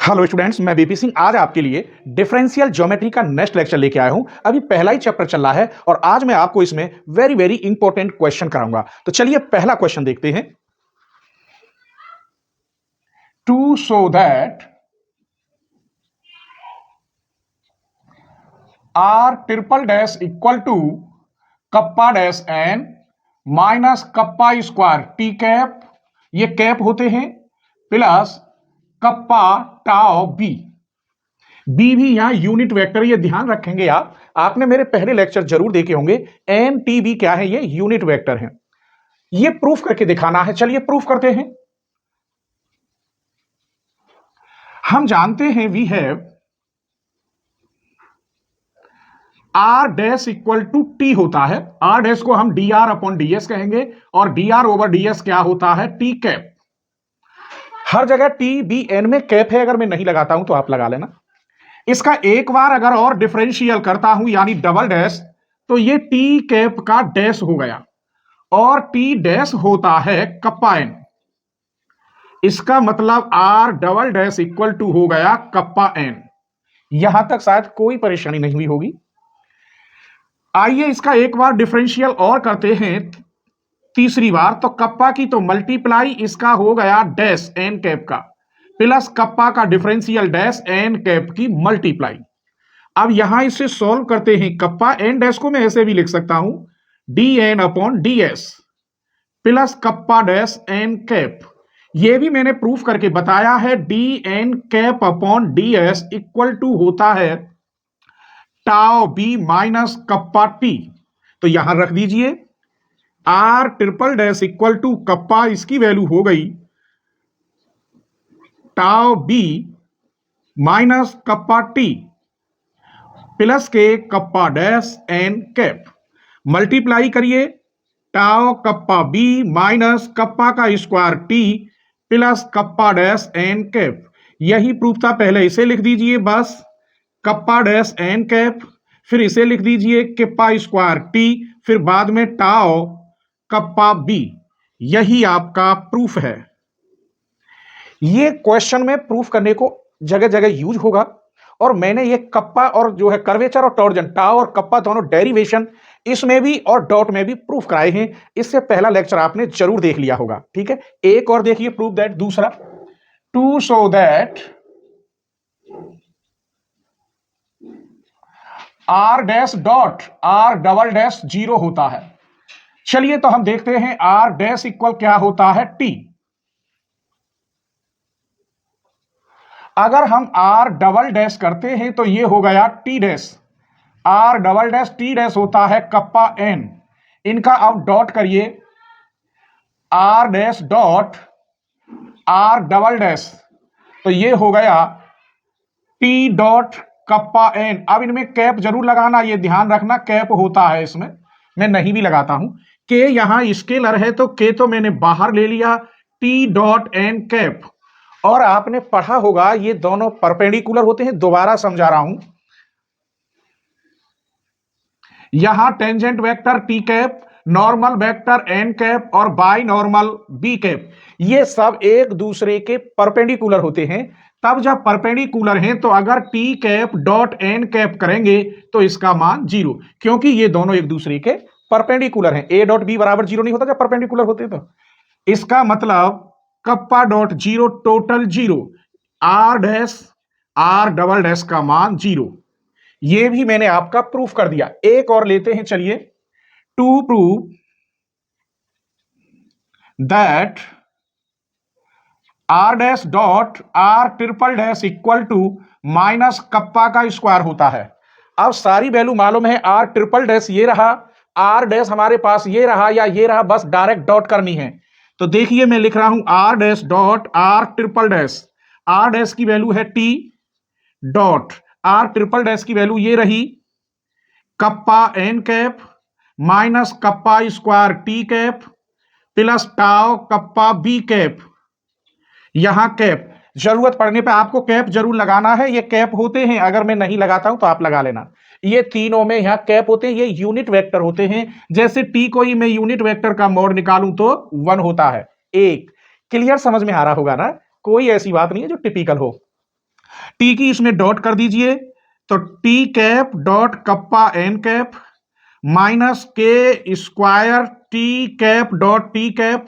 Hello students, मैं BP Singh आज आपके लिए डिफरेंशियल ज्योमेट्री का नेक्स्ट लेक्चर लेके आया हूं। अभी पहला ही चैप्टर चल रहा है और आज मैं आपको इसमें वेरी वेरी इंपॉर्टेंट क्वेश्चन कराऊंगा। तो चलिए पहला क्वेश्चन देखते हैं। To show that R triple dash equal to kappa dash N minus kappa square T cap, ये कैप होते हैं, plus kappa tau B. B भी यहां यूनिट वेक्टर, ये ध्यान रखेंगे आप, आपने मेरे पहले लेक्चर जरूर देखे होंगे। एन टी बी क्या है? ये यूनिट वेक्टर है। ये प्रूफ करके दिखाना है। चलिए प्रूफ करते हैं। हम जानते हैं we have R dash equal to T होता है। आर डैश को हम D R upon D S कहेंगे और D R over D S क्या होता है? T cap. हर जगह टी बी एन में कैप है, अगर मैं नहीं लगाता हूं तो आप लगा लेना। इसका एक बार अगर और डिफरेंशियल करता हूं यानी डबल डैश, तो ये टी कैप का डैश हो गया और टी डैश होता है कप्पा एन। इसका मतलब R double dash equal to हो गया कप्पा एन। यहां तक शायद कोई परेशानी नहीं हुई होगी। आइए इसका एक बार डिफरेंशियल और करते हैं, तीसरी बार। तो कप्पा की तो मल्टीप्लाई इसका हो गया डैश एन कैप का, प्लस कप्पा का डिफरेंशियल डैश एन कैप की मल्टीप्लाई। अब यहां इसे सॉल्व करते हैं। कप्पा एन डैश को मैं ऐसे भी लिख सकता हूं, D N upon D S plus kappa dash N cap. यह भी मैंने प्रूफ करके बताया है। D N cap upon D S equal to होता है tau B minus kappa T. तो यहां रख दीजिए R triple dash equal to kappa, इसकी वैल्यू हो गई tau B minus kappa T plus के kappa dash N cap. Multiply करिए tau kappa B minus kappa का square T plus kappa dash N cap. यही प्रूफ था, पहले इसे लिख दीजिए बस कप्पा डैश एन कैप, फिर इसे लिख दीजिए कप्पा स्क्वायर टी, फिर बाद में टाउ कप्पा बी। यही आपका प्रूफ है। ये क्वेश्चन में प्रूफ करने को जगह जगह यूज होगा और मैंने ये कप्पा और जो है कर्वेचर और टॉर्जन, टाउ और कप्पा दोनों डेरिवेशन इसमें भी और डॉट में भी प्रूफ कराए हैं। इससे पहला लेक्चर आपने जरूर देख लिया होगा। ठीक है, एक और देखिए प्रूफ दैट, दूसरा। To show that R dash dot R double dash zero होता है। चलिए तो हम देखते हैं आर डैश इक्वल क्या होता है? टी। अगर हम आर डबल डैश करते हैं तो ये हो गया T dash. R double dash T dash होता है कप्पा एन। इनका अब डॉट करिए, R dash dot R double dash, तो ये हो गया टी डॉट कप्पा एन। अब इनमें कैप जरूर लगाना, ये ध्यान रखना कैप होता है इसमें, मैं नहीं भी लगाता हूं। के यहां स्केलर है तो के तो मैंने बाहर ले लिया, टी डॉट एन कैप। और आपने पढ़ा होगा ये दोनों परपेंडिकुलर होते हैं, दोबारा समझा रहा हूं। यहां tangent vector T cap, normal vector N cap और बाई नॉर्मल बी कैप, ये सब एक दूसरे के परपेंडिकुलर होते हैं। तब जब परपेंडिकुलर हैं तो अगर T cap dot N cap करेंगे तो इसका मान जीरो, क्योंकि ये दोनों एक दूसरे के परपेंडिकुलर हैं। ए डॉट बी बराबर जीरो नहीं होता जब परपेंडिकुलर होते तो। इसका मतलब kappa dot zero total zero, R dash R double dash का मान जीरो। ये भी मैंने आपका प्रूफ कर दिया। एक और लेते हैं, चलिए। To prove that R dash dot R triple dash equal to minus kappa का स्क्वायर होता है। अब सारी वैल्यू मालूम है, आर ट्रिपल डैश ये रहा, आर डैश हमारे पास ये रहा या ये रहा, बस डायरेक्ट डॉट करनी है। तो देखिए मैं लिख रहा हूं R dash dot R triple dash. R dash की वैल्यू है T dot R triple dash की वैल्यू ये रही kappa N cap minus kappa square T cap plus tau kappa B cap. यहां कैप, जरूरत पड़ने पे आपको कैप जरूर लगाना है। ये कैप होते हैं, अगर मैं नहीं लगाता हूं तो आप लगा लेना। ये तीनों में यहां कैप होते हैं, ये यूनिट वेक्टर होते हैं। जैसे टी को ही मैं यूनिट वेक्टर का मॉड निकालूं तो 1 होता है। एक क्लियर समझ में आ रहा होगा ना, कोई ऐसी बात नहीं है जो टिपिकल हो। टी की इसमें डॉट कर दीजिए, तो T cap dot kappa N cap minus K square T cap dot T cap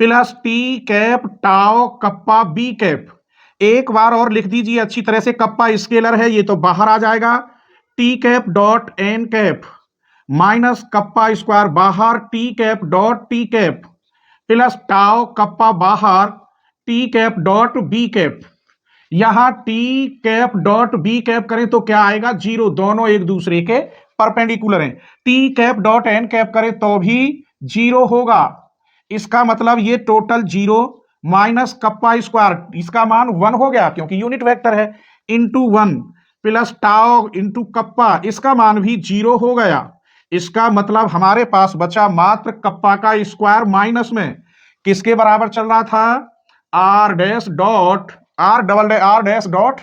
plus T cap tau kappa B cap. एक बार और लिख दीजिए अच्छी तरह से, कप्पा स्केलर है ये तो बाहर आ जाएगा, T cap dot N cap minus kappa square बाहर T cap dot T cap plus tau kappa बाहर T cap dot B cap. यहां T cap dot B cap करें तो क्या आएगा, जीरो, दोनों एक दूसरे के परपेंडिकुलर हैं। T cap dot N cap करें तो भी जीरो होगा, इसका मतलब ये total zero minus kappa square, इसका मान वन हो गया क्योंकि यूनिट वेक्टर है, into one plus tau into kappa, इसका मान भी जीरो हो गया। इसका मतलब हमारे पास बचा मात्र कप्पा का स्क्वायर माइनस में किसके बराबर चल रहा था, R dash dot R double dash R dash dot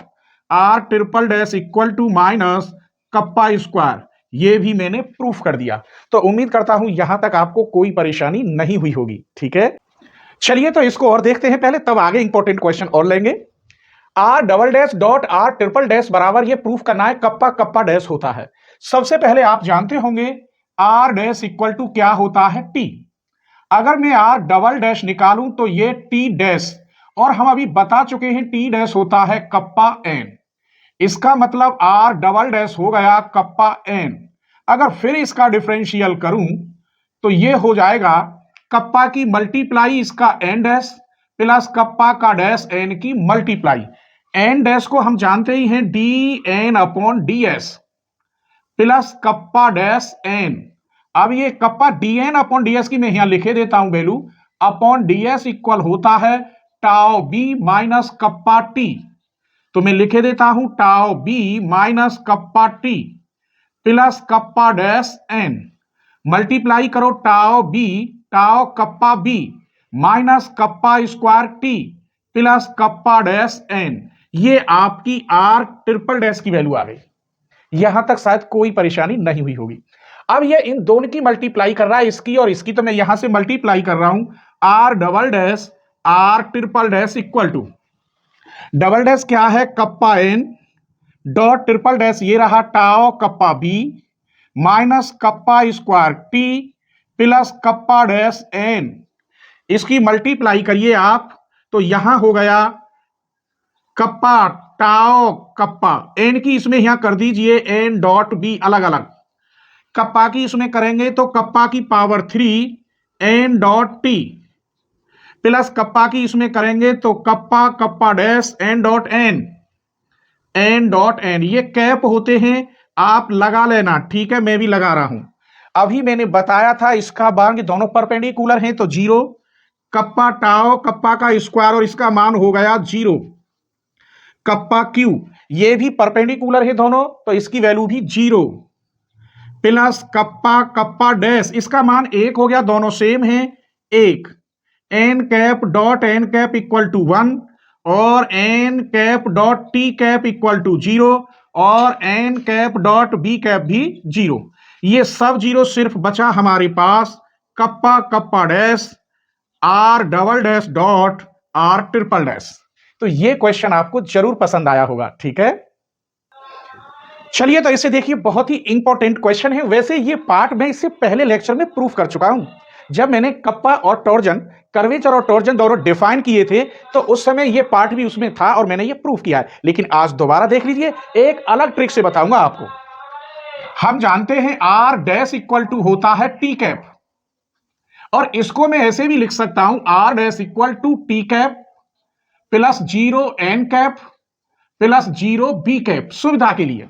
R triple dash equal to minus kappa square. ये भी मैंने प्रूफ कर दिया। तो उम्मीद करता हूं यहां तक आपको कोई परेशानी नहीं हुई होगी। ठीक है, चलिए तो इसको और देखते हैं पहले, तब आगे इंपॉर्टेंट क्वेश्चन और लेंगे। R double dash dot R triple dash बराबर ये प्रूफ करना है कप्पा कप्पा डैश होता है। सबसे पहले आप जानते होंगे आर डैश इक्वल टू क्या होता है, टी। अगर मैं आर डबल डैश निकालूं तो ये टी डैश, और हम अभी बता चुके हैं टी डैश होता है कप्पा एन, इसका मतलब आर डबल डैश हो गया कप्पा एन। अगर फिर इसका डिफरेंशियल करूं तो ये हो जाएगा कप्पा की मल्टीप्लाई इसका एन डैश प्लस कप्पा का डैश एन की मल्टीप्लाई। एन डैश को हम जानते ही हैं D N upon D S plus kappa dash N. अब ये kappa D N upon D S की मैं यहां लिखे देता हूं value, upon D S equal होता है tau B minus kappa T. तो मैं लिखे देता हूं tau B minus kappa T plus kappa dash N, multiply करो tau B tau kappa B minus kappa square T plus kappa dash N. ये आपकी आर ट्रिपल डैश की value आ गई। यहां तक शायद कोई परेशानी नहीं हुई होगी। अब ये इन दोनों की मल्टीप्लाई कर रहा है, इसकी और इसकी, तो मैं यहां से मल्टीप्लाई कर रहा हूं R double dash R triple dash equal to, double dash क्या है kappa N dot triple dash ये रहा tau kappa B minus kappa square T plus kappa dash N. इसकी मल्टीप्लाई करिए आप तो यहां हो गया कप्पा टाओ कप्पा, एन की इसमें यहां कर दीजिए एन डॉट बी अलग अलग, कप्पा की इसमें करेंगे तो कप्पा की power 3 N dot T plus kappa की इसमें करेंगे तो kappa kappa dash N dot N N dot N. ये कैप होते हैं, आप लगा लेना, ठीक है, मैं भी लगा रहा हूं। अभी मैंने बताया था इसका मान दोनों परपेंडिकुलर हैं तो जीरो, कप्पा टाओ कप्पा का स्क्वायर और इसका मान हो गया जीरो, कप्पा क्यू ये भी परपेंडिकुलर है दोनों तो इसकी वैल्यू भी zero, plus kappa kappa dash इसका मान एक हो गया, दोनों सेम हैं एक, N cap dot N cap equal to one और N cap dot T cap equal to zero और N cap dot B cap भी जीरो। ये सब जीरो, सिर्फ बचा हमारे पास kappa kappa dash R double dash dot R triple dash. तो ये क्वेश्चन आपको जरूर पसंद आया होगा। ठीक है, चलिए तो इसे देखिए, बहुत ही इंपॉर्टेंट क्वेश्चन है। वैसे ये पार्ट मैं इससे पहले लेक्चर में प्रूफ कर चुका हूं, जब मैंने कप्पा और टॉर्जन, कर्वेचर और टॉर्जन दोनों डिफाइन किए थे तो उस समय ये पार्ट भी उसमें था और मैंने ये प्रूफ किया है। लेकिन आज दोबारा देख लीजिए, एक अलग ट्रिक से बताऊंगा आपको। हम जानते हैं आर डैश इक्वल टू होता है टी कैप, और इसको मैं ऐसे भी लिख सकता हूं R dash equal to T cap plus zero N cap plus zero B cap. सुविधा के लिए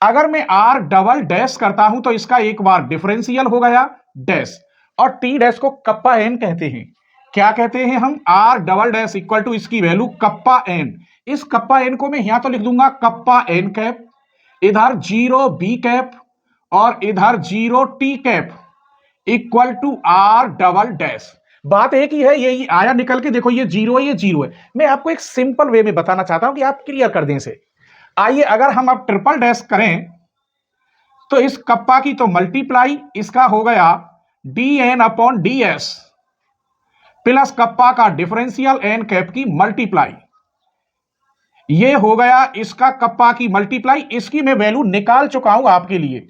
अगर मैं आर डबल डैश करता हूं तो इसका एक बार डिफरेंशियल हो गया डैश, और टी डैश को कप्पा एन कहते हैं। क्या कहते हैं हम, R double dash equal to इसकी वैल्यू कप्पा एन। इस कप्पा एन को मैं यहां तो लिख दूंगा कप्पा एन कैप, इधर जीरो बी कैप और इधर zero T cap equal to R double dash. बात एक ही है, ये आया निकल के, देखो ये जीरो है ये जीरो है। मैं आपको एक सिंपल वे में बताना चाहता हूं कि आप क्लियर कर दें इसे। आइए अगर हम अब ट्रिपल डैश करें तो इस कप्पा की तो मल्टीप्लाई, इसका हो गया D N upon D S plus kappa का डिफरेंशियल एन कैप की मल्टीप्लाई। ये हो गया इसका कप्पा की मल्टीप्लाई, इसकी मैं वैल्यू निकाल चुका हूं आपके लिए,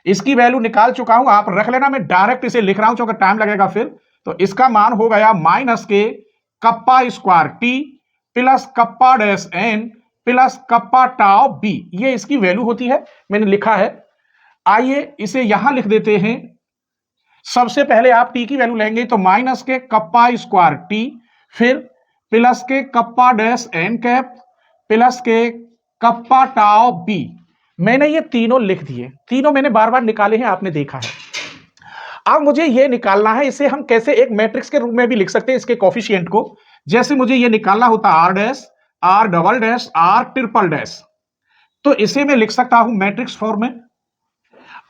इसकी वैल्यू निकाल चुका हूं, आप रख लेना, मैं डायरेक्ट इसे लिख रहा हूं क्योंकि टाइम लगेगा फिर। तो इसका मान हो गया minus K kappa square T plus kappa dash N plus kappa tau B, ये इसकी वैल्यू होती है, मैंने लिखा है। आइए इसे यहां लिख देते हैं। सबसे पहले आप टी की वैल्यू लेंगे तो minus K kappa square T, फिर प्लस के kappa dash N cap plus के कप्पा टाउ बी। मैंने ये तीनों लिख दिए, तीनों मैंने बार बार निकाले हैं, आपने देखा है। अब मुझे ये निकालना है, इसे हम कैसे एक मैट्रिक्स के रूप में भी लिख सकते हैं इसके कोफिशिएंट को। जैसे मुझे ये निकालना होता R dash R double dash R triple dash, तो इसे मैं लिख सकता हूं मैट्रिक्स फॉर्म में।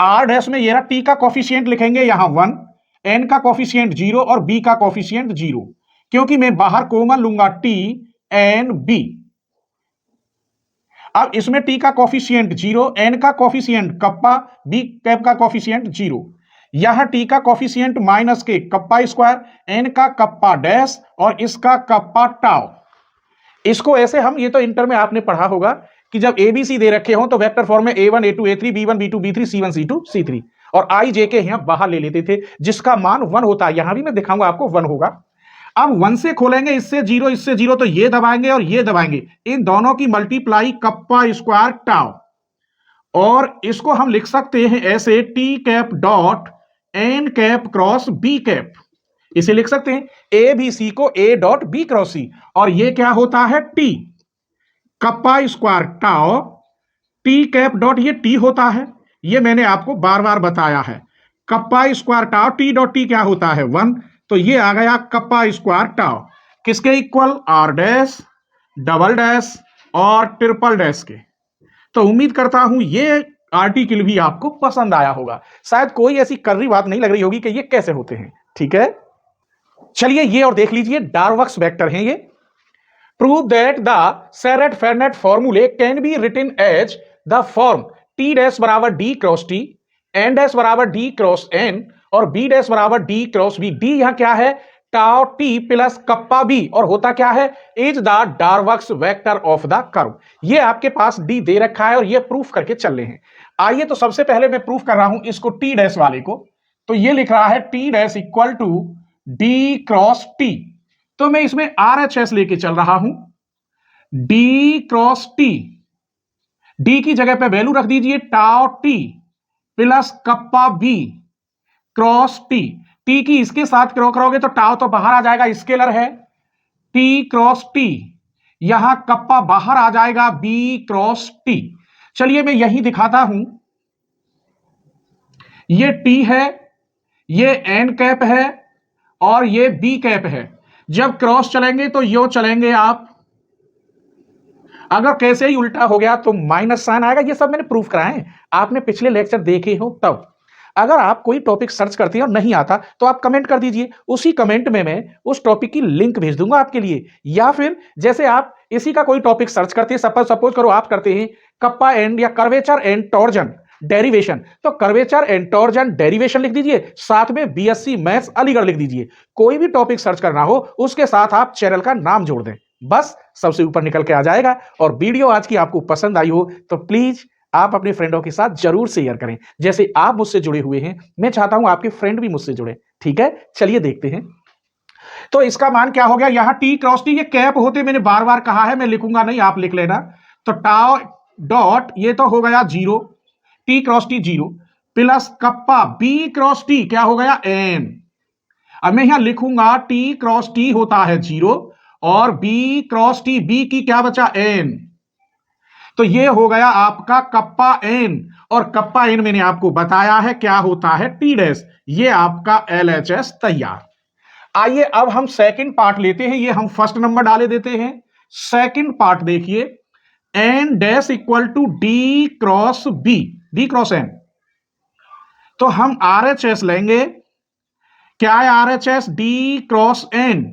आर डैश में ये रहा, टी का कोफिशिएंट लिखेंगे यहां 1, एन का कोफिशिएंट 0 और बी का कोफिशिएंट 0, क्योंकि मैं बाहर कॉमन लूंगा टी एन बी। अब इसमें टी का कोफिशिएंट 0, एन का कोफिशिएंट कप्पा, बी कैप का कोफिशिएंट 0। यहां टी का coefficient minus K kappa square, N का कप्पा डैश और इसका कप्पा टाउ। इसको ऐसे हम, ये तो इंटर में आपने पढ़ा होगा कि जब एबीसी दे रखे हो तो वेक्टर फॉर्म में a1 a2 a3 b1 b2 b3 c1 c2 c3 और आई जे के यहां बाहर ले लेते थे, जिसका मान 1 होता है। यहां भी मैं दिखाऊंगा आपको 1 होगा। अब 1 से खोलेंगे, इससे 0 इससे 0, तो ये दबाएंगे और ये दबाएंगे, इन दोनों की मल्टीप्लाई कप्पा स्क्वायर टाउ, और इसको हम लिख सकते हैं ऐसे T cap dot N cap cross B cap. इसे लिख सकते हैं ए बी सी को A dot B cross C, और ये क्या होता है T kappa square tau T cap dot, ये टी होता है, ये मैंने आपको बार बार बताया है। Kappa square tau T dot T क्या होता है 1, तो ये आ गया कप्पा स्क्वायर टाउ, किसके equal R dash double dash और ट्रिपल डैश के। तो उम्मीद करता हूं ये आर्टिकल भी आपको पसंद आया होगा, शायद कोई ऐसी कर्री बात नहीं लग रही होगी कि ये कैसे होते हैं। ठीक है, चलिए ये और देख लीजिए, डार्वक्स वेक्टर हैं ये। Prove that the Serret Frenet formulae can be written as the form T dash बराबर D cross T, N dash बराबर डी क्रॉस एन और बी डैश बराबर डी क्रॉस बी। डी यहां क्या है, tau T plus kappa B, और होता क्या है, is the Darboux vector of the curve. ये आपके पास डी दे रखा है और ये प्रूफ करके चल रहे हैं। आइए तो सबसे पहले मैं प्रूफ कर रहा हूं इसको टी डैश वाले को। तो ये लिख रहा है T dash equal to D cross T, तो मैं इसमें आर एच एस लेके चल रहा हूं, डी क्रॉस टी, डी की जगह पे वैल्यू रख दीजिए tau T plus kappa B cross T. T की इसके साथ क्रॉस करोगे तो टाउ तो बाहर आ जाएगा, स्केलर है, टी क्रॉस टी, यहां कप्पा बाहर आ जाएगा बी क्रॉस टी। चलिए मैं यही दिखाता हूं, ये टी है, ये एन कैप है और ये बी कैप है। जब क्रॉस चलेंगे तो यो चलेंगे आप, अगर कैसे ही उल्टा हो गया तो माइनस साइन आएगा। ये सब मैंने प्रूफ कराए हैं, आपने पिछले लेक्चर देखे हो तब। अगर आप कोई टॉपिक सर्च करते हैं और नहीं आता तो आप कमेंट कर दीजिए, उसी कमेंट में मैं उस टॉपिक की लिंक भेज दूंगा आपके लिए। या फिर जैसे आप इसी का कोई टॉपिक सर्च करते हैं, सपोज करो आप करते हैं कप्पा एंड या कर्वेचर एंड टॉर्जन डेरिवेशन, तो कर्वेचर एंड टॉर्जन डेरिवेशन लिख दीजिए, साथ में बीएससी मैथ्स अलीगढ़ लिख दीजिए। कोई भी टॉपिक सर्च करना हो उसके साथ आप चैनल का नाम जोड़ दें, बस सबसे ऊपर निकल के आ जाएगा। और वीडियो आज की आपको पसंद आई हो तो प्लीज आप अपने फ्रेंडों के साथ जरूर शेयर करें। जैसे आप मुझसे जुड़े हुए हैं, मैं चाहता हूं आपके फ्रेंड भी मुझसे जुड़े। ठीक है, चलिए देखते हैं। तो इसका मान क्या हो गया, यहां टी क्रॉस टी, ये कैप होते मैंने बार बार कहा है, मैं लिखूंगा नहीं, आप लिख लेना। तो टाउ डॉट ये तो हो गया 0, T cross T 0 plus kappa B cross T क्या हो गया एन। अब मैं यहां लिखूंगा टी क्रॉस टी होता है 0 और बी क्रॉस टी, बी की क्या बचा एन, तो ये हो गया आपका कप्पा एन, और कप्पा एन मैंने आपको बताया है क्या होता है टी डैश। ये आपका एलएचएस तैयार। आइए अब हम सेकंड पार्ट लेते हैं, ये हम फर्स्ट नंबर डाले देते हैं। सेकंड पार्ट देखिए, N dash equal to D cross B, D cross N. तो हम आरएचएस लेंगे, क्या है RHS, D cross N,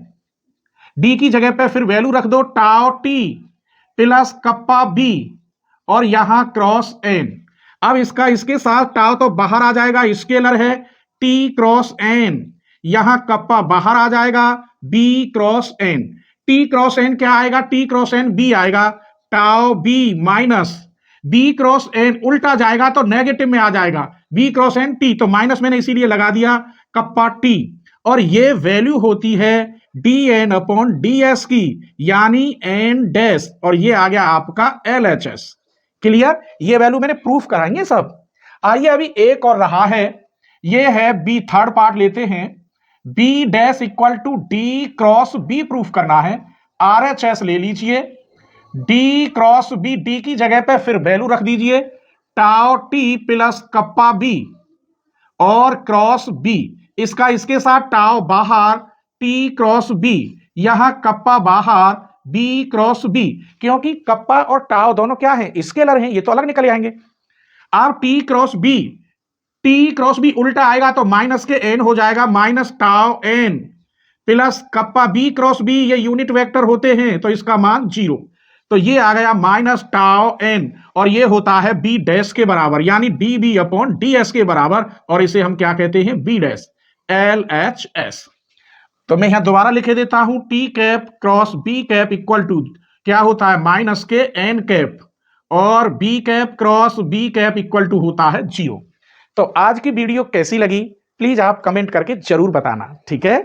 D की जगह पे फिर वैल्यू रख दो tau T plus kappa B और यहां क्रॉस एन। अब इसका इसके साथ टाउ तो बाहर आ जाएगा, स्केलर है, टी क्रॉस एन, यहां कप्पा बाहर आ जाएगा B cross N. T cross N क्या आएगा, टी क्रॉस एन बी आएगा, tau B minus B cross N, उल्टा जाएगा तो नेगेटिव में आ जाएगा, बी क्रॉस एन टी, तो माइनस मैंने इसीलिए लगा दिया कप्पा टी, और ये वैल्यू होती है D N upon D S की, यानी एन डैश, और ये आ गया आपका एल एच एस। क्लियर? ये वैल्यू मैंने प्रूफ कराएंगे सब। आइए अभी एक और रहा है, ये है बी, थर्ड पार्ट लेते हैं। B dash equal to D cross B proof करना है, आर एच एस ले लीजिए, डी क्रॉस बी, डी की जगह पे फिर वैल्यू रख दीजिए tau T plus kappa B और क्रॉस बी, इसका इसके साथ टाउ बाहर, टी क्रॉस बी, यहां कप्पा बाहर, बी क्रॉस बी, क्योंकि कप्पा और टाउ दोनों क्या है, स्केलर हैं, ये तो अलग निकल आएंगे। अब T cross B, T cross B उल्टा आएगा तो माइनस के एन हो जाएगा, minus tau N plus kappa B cross B, ये यूनिट वेक्टर होते हैं तो इसका मान 0, तो ये आ गया माइनस टाउ एन, और ये होता है बी डैश के बराबर, यानी D B upon D S के बराबर, और इसे हम क्या कहते हैं, B dash, L H S. तो मैं यहां दोबारा लिखे देता हूं, T cap cross B cap equal to क्या होता है, माइनस के एन कैप, और B cap cross B cap equal to होता है 0। तो आज की वीडियो कैसी लगी प्लीज आप कमेंट करके जरूर बताना, ठीक है।